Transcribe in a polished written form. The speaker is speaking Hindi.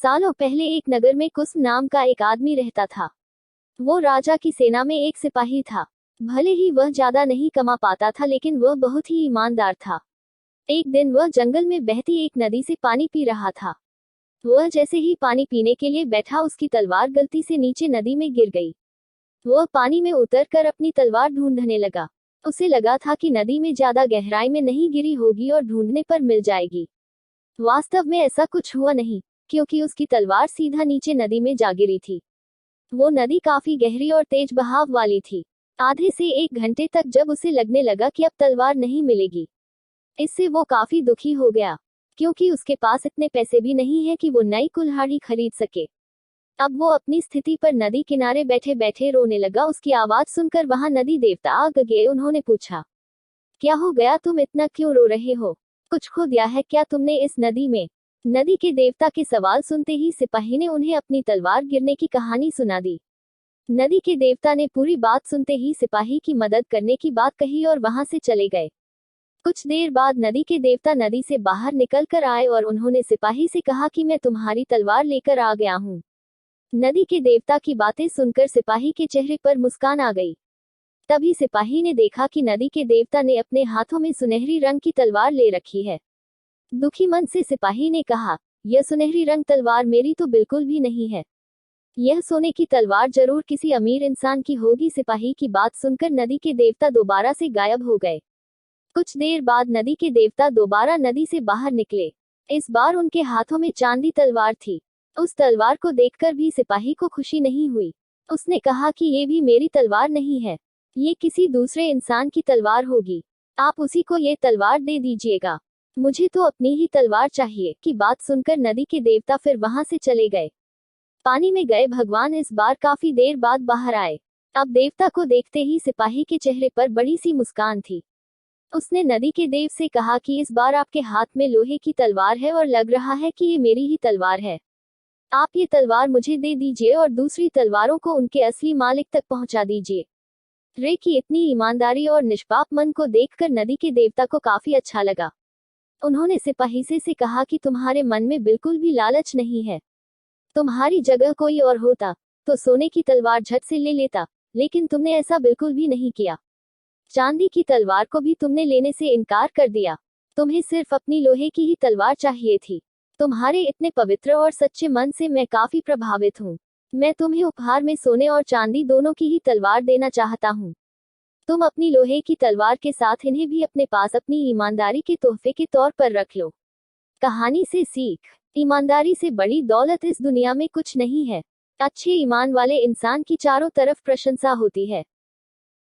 सालों पहले एक नगर में कुसुम नाम का एक आदमी रहता था। वो राजा की सेना में एक सिपाही था। भले ही वह ज्यादा नहीं कमा पाता था, लेकिन वह बहुत ही ईमानदार था। एक दिन वह जंगल में बहती एक नदी से पानी पी रहा था। वह जैसे ही पानी पीने के लिए बैठा, उसकी तलवार गलती से नीचे नदी में गिर गई। वह पानी में उतरकर अपनी तलवार ढूंढने लगा। उसे लगा था कि नदी में ज्यादा गहराई में नहीं गिरी होगी और ढूंढने पर मिल जाएगी। वास्तव में ऐसा कुछ हुआ नहीं, क्योंकि उसकी तलवार सीधा नीचे नदी में जा गिरी थी। वो नदी काफी गहरी और तेज बहाव वाली थी। आधे से 1 घंटे तक जब उसे लगने लगा कि अब तलवार नहीं मिलेगी, इससे वो काफी दुखी हो गया, क्योंकि उसके पास इतने पैसे भी नहीं है कि वो नई कुल्हाड़ी खरीद सके। अब वो अपनी स्थिति पर नदी किनारे बैठे बैठे रोने लगा। उसकी आवाज सुनकर वहां नदी देवता आ गए। उन्होंने पूछा, क्या हो गया, तुम इतना क्यों रो रहे हो? कुछ खो दिया है क्या तुमने इस नदी में? नदी के देवता के सवाल सुनते ही सिपाही ने उन्हें अपनी तलवार गिरने की कहानी सुना दी। नदी के देवता ने पूरी बात सुनते ही सिपाही की मदद करने की बात कही और वहां से चले गए। कुछ देर बाद नदी के देवता नदी से बाहर निकल कर आए और उन्होंने सिपाही से कहा कि मैं तुम्हारी तलवार लेकर आ गया हूँ। नदी के देवता की बातें सुनकर सिपाही के चेहरे पर मुस्कान आ गई। तभी सिपाही ने देखा कि नदी के देवता ने अपने हाथों में सुनहरी रंग की तलवार ले रखी है। दुखी मन से सिपाही ने कहा, यह सुनहरी रंग तलवार मेरी तो बिल्कुल भी नहीं है। यह सोने की तलवार जरूर किसी अमीर इंसान की होगी। सिपाही की बात सुनकर नदी के देवता दोबारा से गायब हो गए। कुछ देर बाद नदी के देवता दोबारा नदी से बाहर निकले। इस बार उनके हाथों में चांदी तलवार थी। उस तलवार को देखकर भी सिपाही को खुशी नहीं हुई। उसने कहा कि ये भी मेरी तलवार नहीं है, ये किसी दूसरे इंसान की तलवार होगी। आप उसी को ये तलवार दे दीजिएगा, मुझे तो अपनी ही तलवार चाहिए। की बात सुनकर नदी के देवता फिर वहां से चले गए। पानी में गए भगवान इस बार काफी देर बाद बाहर आए। अब देवता को देखते ही सिपाही के चेहरे पर बड़ी सी मुस्कान थी। उसने नदी के देव से कहा कि इस बार आपके हाथ में लोहे की तलवार है और लग रहा है कि ये मेरी ही तलवार है। आप ये तलवार मुझे दे दीजिए और दूसरी तलवारों को उनके असली मालिक तक पहुंचा दीजिए। रे की इतनी ईमानदारी और निष्पाप मन को देखकर नदी के देवता को काफी अच्छा लगा। उन्होंने सिपाही से कहा कि तुम्हारे मन में बिल्कुल भी लालच नहीं है। तुम्हारी जगह कोई और होता तो सोने की तलवार झट से ले लेता, लेकिन तुमने ऐसा बिल्कुल भी नहीं किया। चांदी की तलवार को भी तुमने लेने से इनकार कर दिया। तुम्हें सिर्फ अपनी लोहे की ही तलवार चाहिए थी। तुम्हारे इतने पवित्र और सच्चे मन से मैं काफी प्रभावित हूँ। मैं तुम्हें उपहार में सोने और चांदी दोनों की ही तलवार देना चाहता हूँ। तुम अपनी लोहे की तलवार के साथ इन्हें भी अपने पास अपनी ईमानदारी के तोहफे के तौर पर रख लो। कहानी से सीख, ईमानदारी से बड़ी दौलत इस दुनिया में कुछ नहीं है। अच्छे ईमान वाले इंसान की चारों तरफ प्रशंसा होती है।